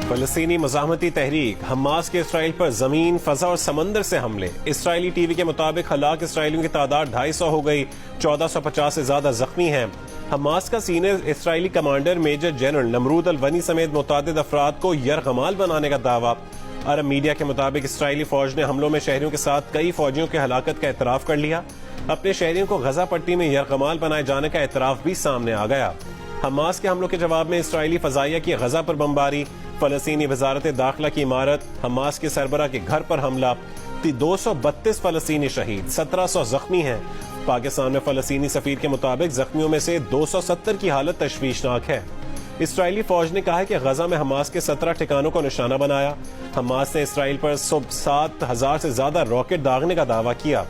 فلسطینی مزاحمتی تحریک حماس کے اسرائیل پر زمین، فضا اور سمندر سے حملے۔ اسرائیلی ٹی وی کے مطابق ہلاک اسرائیلیوں کی تعداد 250 ہو گئی، 1450 سے زیادہ زخمی ہیں۔ حماس کا سینئر اسرائیلی کمانڈر میجر جنرل نمرود الونی سمیت متعدد افراد کو یرغمال بنانے کا دعویٰ۔ عرب میڈیا کے مطابق اسرائیلی فوج نے حملوں میں شہریوں کے ساتھ کئی فوجیوں کی ہلاکت کا اعتراف کر لیا۔ اپنے شہریوں کو غزہ پٹی میں یرغمال بنائے جانے کا اعتراف بھی سامنے آ گیا۔ حماس کے حملوں کے جواب میں اسرائیلی فضائیہ کی غزہ پر بمباری، فلسطینی وزارت داخلہ کی عمارت، حماس کے سربراہ کے گھر پر حملہ، 232 فلسطینی شہید، 1700 زخمی ہیں۔ پاکستان میں فلسطینی سفیر کے مطابق زخمیوں میں سے 270 کی حالت تشویشناک ہے۔ اسرائیلی فوج نے کہا ہے کہ غزہ میں حماس کے 17 ٹھکانوں کو نشانہ بنایا۔ حماس نے اسرائیل پر 7,000 سے زیادہ راکٹ داغنے کا دعویٰ کیا۔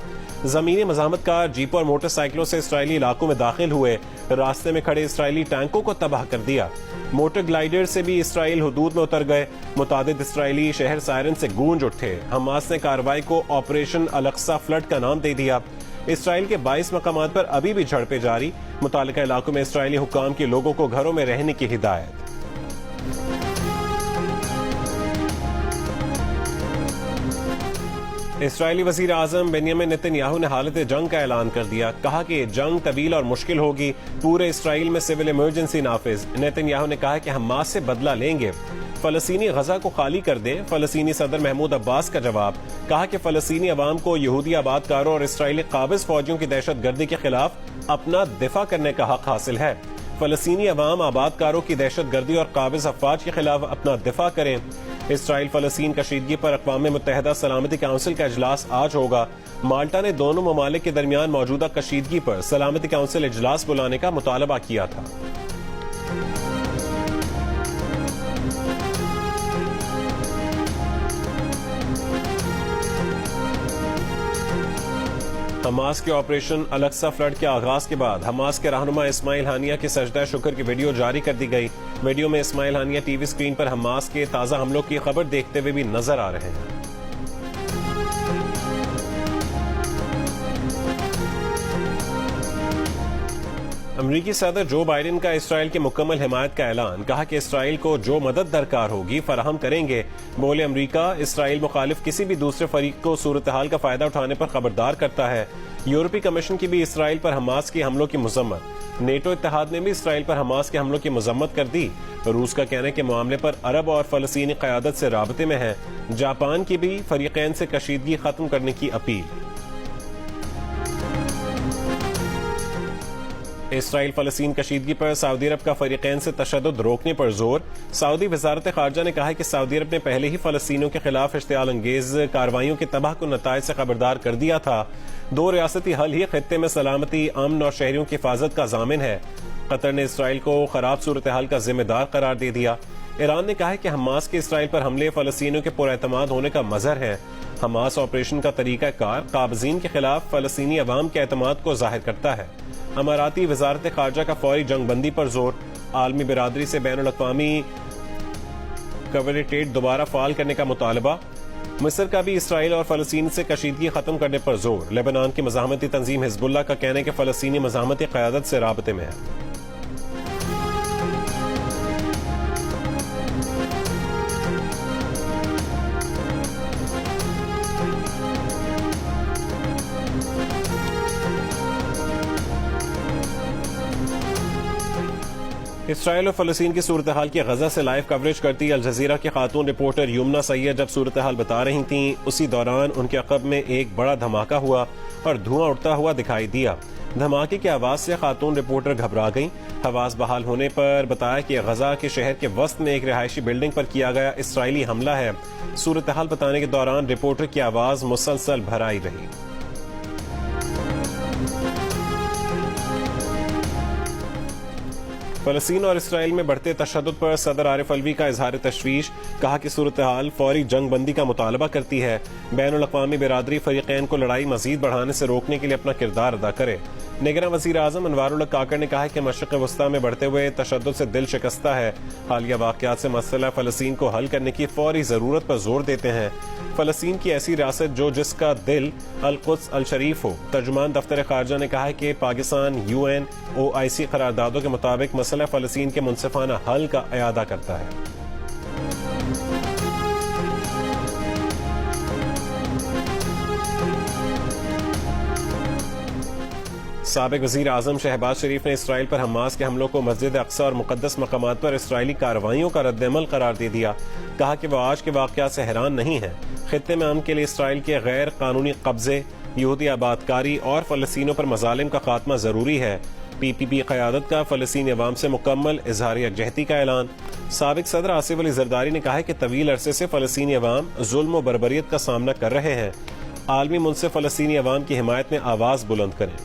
زمینی مزاحمت کار جیپوں اور موٹر سائیکلوں سے اسرائیلی علاقوں میں داخل ہوئے، راستے میں کھڑے اسرائیلی ٹینکوں کو تباہ کر دیا۔ موٹر گلائیڈر سے بھی اسرائیل حدود میں اتر گئے، متعدد اسرائیلی شہر سائرن سے گونج اٹھے۔ حماس نے کارروائی کو آپریشن الاقصی فلڈ کا نام دے دیا۔ اسرائیل کے 22 مقامات پر ابھی بھی جھڑپیں جاری، متعلقہ علاقوں میں اسرائیلی حکام کے لوگوں کو گھروں میں رہنے کی ہدایت۔ اسرائیلی وزیر اعظم بنیامین نیتن یاہو نے حالت جنگ کا اعلان کر دیا، کہا کہ جنگ طویل اور مشکل ہوگی، پورے اسرائیل میں سول ایمرجنسی نافذ۔ نیتن یاہو نے کہا کہ حماس سے بدلہ لیں گے، فلسطینی غزہ کو خالی کر دیں۔ فلسطینی صدر محمود عباس کا جواب، کہا کہ فلسطینی عوام کو یہودی آباد کاروں اور اسرائیلی قابض فوجیوں کی دہشت گردی کے خلاف اپنا دفاع کرنے کا حق حاصل ہے۔ فلسطینی عوام آباد کاروں کی دہشت گردی اور قابض افواج کے خلاف اپنا دفاع کریں۔ اسرائیل فلسطین کشیدگی پر اقوام متحدہ سلامتی کونسل کا اجلاس آج ہوگا۔ مالٹا نے دونوں ممالک کے درمیان موجودہ کشیدگی پر سلامتی کونسل اجلاس بلانے کا مطالبہ کیا تھا۔ حماس کے آپریشن الاقصی فلڈ کے آغاز کے بعد حماس کے رہنما اسماعیل ہانیہ کی سجدہ شکر کی ویڈیو جاری کر دی گئی۔ ویڈیو میں اسماعیل ہانیہ ٹی وی اسکرین پر حماس کے تازہ حملوں کی خبر دیکھتے ہوئے بھی نظر آ رہے ہیں۔ امریکی صدر جو بائیڈن کا اسرائیل کی مکمل حمایت کا اعلان، کہا کہ اسرائیل کو جو مدد درکار ہوگی فراہم کریں گے۔ بولے امریکہ اسرائیل مخالف کسی بھی دوسرے فریق کو صورتحال کا فائدہ اٹھانے پر خبردار کرتا ہے۔ یورپی کمیشن کی بھی اسرائیل پر حماس کی حملوں کی مذمت۔ نیٹو اتحاد نے بھی اسرائیل پر حماس کے حملوں کی مذمت کر دی۔ روس کا کہنا ہے کہ معاملے پر عرب اور فلسطینی قیادت سے رابطے میں ہے۔ جاپان کی بھی فریقین سے کشیدگی ختم کرنے کی اپیل۔ اسرائیل فلسطین کشیدگی پر سعودی عرب کا فریقین سے تشدد روکنے پر زور۔ سعودی وزارت خارجہ نے کہا ہے کہ سعودی عرب نے پہلے ہی فلسطینیوں کے خلاف اشتعال انگیز کارروائیوں کے تباہ کن نتائج سے خبردار کر دیا تھا۔ 2 ریاستی حل ہی خطے میں سلامتی، امن اور شہریوں کی حفاظت کا ضامن ہے۔ قطر نے اسرائیل کو خراب صورتحال کا ذمہ دار قرار دے دیا۔ ایران نے کہا ہے کہ حماس کے اسرائیل پر حملے فلسطینیوں کے پراعتماد ہونے کا مظہر ہے۔ حماس آپریشن کا طریقہ کار قابضین کے خلاف فلسطینی عوام کے اعتماد کو ظاہر کرتا ہے۔ اماراتی وزارت خارجہ کا فوری جنگ بندی پر زور۔ عالمی برادری سے بین الاقوامی کوریٹیٹ دوبارہ فعال کرنے کا مطالبہ۔ مصر کا بھی اسرائیل اور فلسطین سے کشیدگی ختم کرنے پر زور۔ لبنان کی مزاحمتی تنظیم حزب اللہ کا کہنا ہے کہ فلسطینی مزاحمتی قیادت سے رابطے میں ہے۔ اسرائیل اور فلسطین کی صورتحال کی غزہ سے لائیو کوریج کرتی الجزیرہ کی خاتون رپورٹر یمنا سید جب صورتحال بتا رہی تھیں، اسی دوران ان کے عقب میں ایک بڑا دھماکہ ہوا اور دھواں اڑتا ہوا دکھائی دیا۔ دھماکے کی آواز سے خاتون رپورٹر گھبرا گئیں۔ حواس بحال ہونے پر بتایا کہ غزہ کے شہر کے وسط میں ایک رہائشی بلڈنگ پر کیا گیا اسرائیلی حملہ ہے۔ صورتحال بتانے کے دوران رپورٹر کی آواز مسلسل بھرائی رہی۔ فلسطین اور اسرائیل میں بڑھتے تشدد پر صدر عارف الوی کا اظہار تشویش، کہا کہ صورتحال فوری جنگ بندی کا مطالبہ کرتی ہے۔ بین الاقوامی برادری فریقین کو لڑائی مزید بڑھانے سے روکنے کے لیے اپنا کردار ادا کرے۔ نگراں وزیر اعظم انوار الحق کاکڑ نے کہا ہے کہ مشرق وسطیٰ میں بڑھتے ہوئے تشدد سے دل شکستہ ہے۔ حالیہ واقعات سے مسئلہ فلسطین کو حل کرنے کی فوری ضرورت پر زور دیتے ہیں۔ فلسطین کی ایسی ریاست جس کا دل القدس الشریف ہو۔ ترجمان دفتر خارجہ نے کہا ہے کہ پاکستان UN OIC قراردادوں کے مطابق مسئلہ فلسطین کے منصفانہ حل کا اعادہ کرتا ہے۔ سابق وزیر اعظم شہباز شریف نے اسرائیل پر حماس کے حملوں کو مسجد اقصی اور مقدس مقامات پر اسرائیلی کارروائیوں کا رد عمل قرار دے دیا. کہا کہ وہ آج کے واقعات سے حیران نہیں ہیں. خطے میں امن کے لیے اسرائیل کے غیر قانونی قبضے، یہودی آبادکاری اور فلسطینیوں پر مظالم کا خاتمہ ضروری ہے. پی پی پی قیادت کا فلسطینی عوام سے مکمل اظہار یکجہتی کا اعلان. سابق صدر آصف علی زرداری نے کہا ہے کہ طویل عرصے سے فلسطینی عوام ظلم و بربریت کا سامنا کر رہے ہیں. عالمی منصف فلسطینی عوام کی حمایت میں آواز بلند کریں.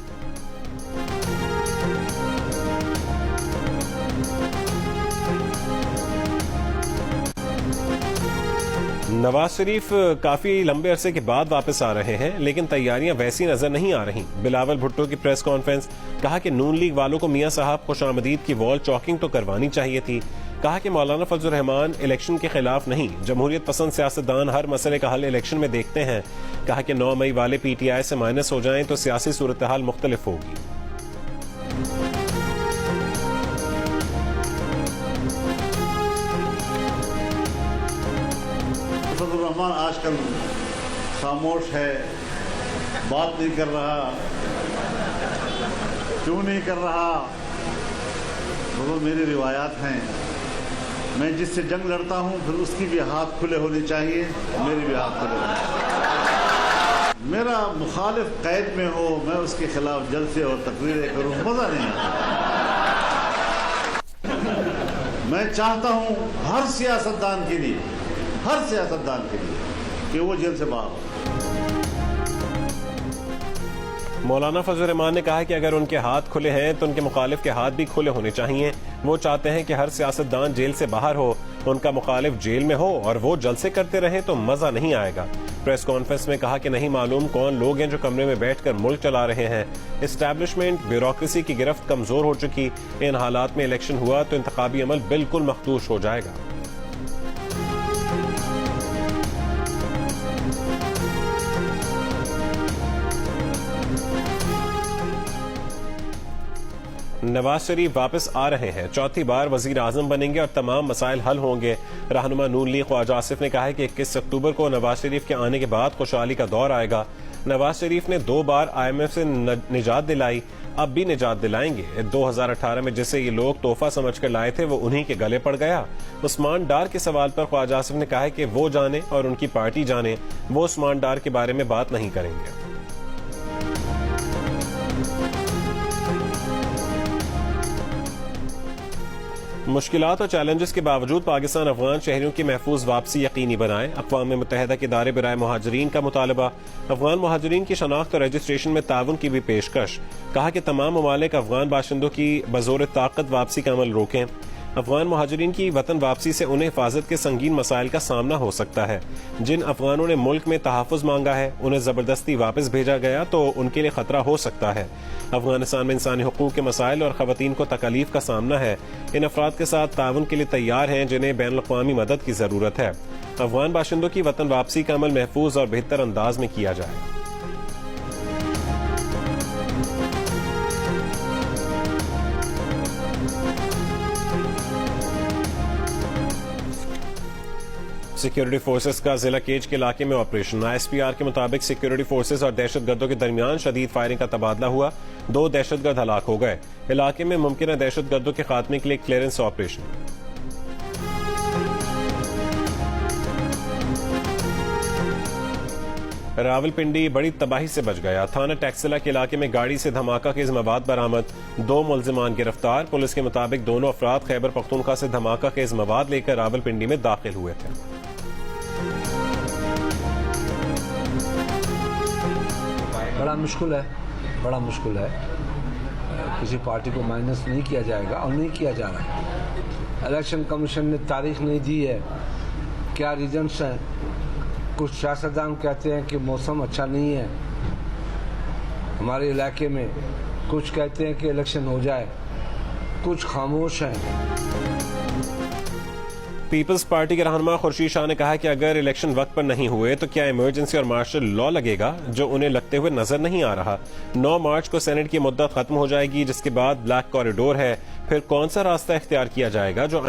نواز شریف کافی لمبے عرصے کے بعد واپس آ رہے ہیں، لیکن تیاریاں ویسی نظر نہیں آ رہی. بلاول بھٹو کی پریس کانفرنس. کہا کہ نون لیگ والوں کو میاں صاحب خوش آمدید کی وال چاکنگ تو کروانی چاہیے تھی. کہا کہ مولانا فضل الرحمان الیکشن کے خلاف نہیں، جمہوریت پسند سیاستدان ہر مسئلے کا حل الیکشن میں دیکھتے ہیں. کہا کہ 9 مئی والے پی ٹی آئی سے مائنس ہو جائیں تو سیاسی صورتحال مختلف ہوگی. فضل الرحمان آج کل خاموش ہے، بات نہیں کر رہا. کیوں نہیں کر رہا؟ وہ میری روایات ہیں. میں جس سے جنگ لڑتا ہوں پھر اس کی بھی ہاتھ کھلے ہونے چاہیے، میری بھی ہاتھ کھلے ہونے چاہیے. میرا مخالف قید میں ہو، میں اس کے خلاف جلسے اور تقریریں کروں، مزہ نہیں آتا. میں چاہتا ہوں ہر سیاستدان کے لیے کہ وہ جیل سے باہر ہو. مولانا فضل الرحمان نے کہا کہ اگر ان کے ہاتھ کھلے ہیں تو ان کے مخالف کے ہاتھ بھی کھلے ہونے چاہیے. وہ چاہتے ہیں کہ ہر سیاستدان جیل سے باہر ہو، ان کا مخالف جیل میں ہو اور وہ جلسے کرتے رہیں تو مزہ نہیں آئے گا. پریس کانفرنس میں کہا کہ نہیں معلوم کون لوگ ہیں جو کمرے میں بیٹھ کر ملک چلا رہے ہیں. اسٹیبلشمنٹ بیوروکریسی کی گرفت کمزور ہو چکی. ان حالات میں الیکشن ہوا تو انتخابی عمل بالکل مخدوش ہو جائے گا. نواز شریف واپس آ رہے ہیں، 4تھی بار وزیر اعظم بنیں گے اور تمام مسائل حل ہوں گے. رہنما نون لیگ خواجہ آصف نے کہا ہے کہ 21 اکتوبر کو نواز شریف کے آنے کے بعد خوشحالی کا دور آئے گا. نواز شریف نے 2 بار IMF سے نجات دلائی، اب بھی نجات دلائیں گے. 2018 میں جسے یہ لوگ تحفہ سمجھ کر لائے تھے وہ انہی کے گلے پڑ گیا. عثمان ڈار کے سوال پر خواجہ آصف نے کہا ہے کہ وہ جانے اور ان کی پارٹی جانے، وہ عثمان ڈار کے بارے میں بات نہیں کریں گے. مشکلات اور چیلنجز کے باوجود پاکستان افغان شہریوں کی محفوظ واپسی یقینی بنائے. اقوام متحدہ کے ادارے برائے مہاجرین کا مطالبہ. افغان مہاجرین کی شناخت اور رجسٹریشن میں تعاون کی بھی پیشکش. کہا کہ تمام ممالک افغان باشندوں کی بزور طاقت واپسی کا عمل روکیں. افغان مہاجرین کی وطن واپسی سے انہیں حفاظت کے سنگین مسائل کا سامنا ہو سکتا ہے. جن افغانوں نے ملک میں تحفظ مانگا ہے انہیں زبردستی واپس بھیجا گیا تو ان کے لیے خطرہ ہو سکتا ہے. افغانستان میں انسانی حقوق کے مسائل اور خواتین کو تکالیف کا سامنا ہے. ان افراد کے ساتھ تعاون کے لیے تیار ہیں جنہیں بین الاقوامی مدد کی ضرورت ہے. افغان باشندوں کی وطن واپسی کا عمل محفوظ اور بہتر انداز میں کیا جائے. سیکیورٹی فورسز کا ضلع کیج کے علاقے میں آپریشن. ISPR کے مطابق سیکیورٹی فورسز اور دہشت گردوں کے درمیان شدید فائرنگ کا تبادلہ ہوا. 2 دہشت گرد ہلاک ہو گئے. علاقے میں ممکنہ دہشت گردوں کے خاتمے کے لیے کلیئرنس آپریشن. راولپنڈی بڑی تباہی سے بچ گیا. تھانہ ٹیکسلا کے علاقے میں گاڑی سے دھماکہ خیز مواد برآمد. 2 ملزمان گرفتار. پولیس کے مطابق دونوں افراد خیبر پختونخوا سے دھماکہ خیز مواد لے کر راولپنڈی میں داخل ہوئے تھے. بڑا مشکل ہے. کسی پارٹی کو مائنس نہیں کیا جائے گا اور نہیں کیا جا رہا ہے. الیکشن کمیشن نے تاریخ نہیں دی ہے. کیا ریزنس ہیں؟ کچھ سیاستدان کہتے ہیں کہ موسم اچھا نہیں ہے ہمارے علاقے میں. کچھ کہتے ہیں کہ الیکشن ہو جائے. کچھ خاموش ہیں. پیپلز پارٹی کے رہنما خورشید شاہ نے کہا کہ اگر الیکشن وقت پر نہیں ہوئے تو کیا ایمرجنسی اور مارشل لا لگے گا جو انہیں لگتے ہوئے نظر نہیں آ رہا. 9 مارچ کو سینٹ کی مدت ختم ہو جائے گی جس کے بعد بلیک کوریڈور ہے. پھر کون سا راستہ اختیار کیا جائے گا جو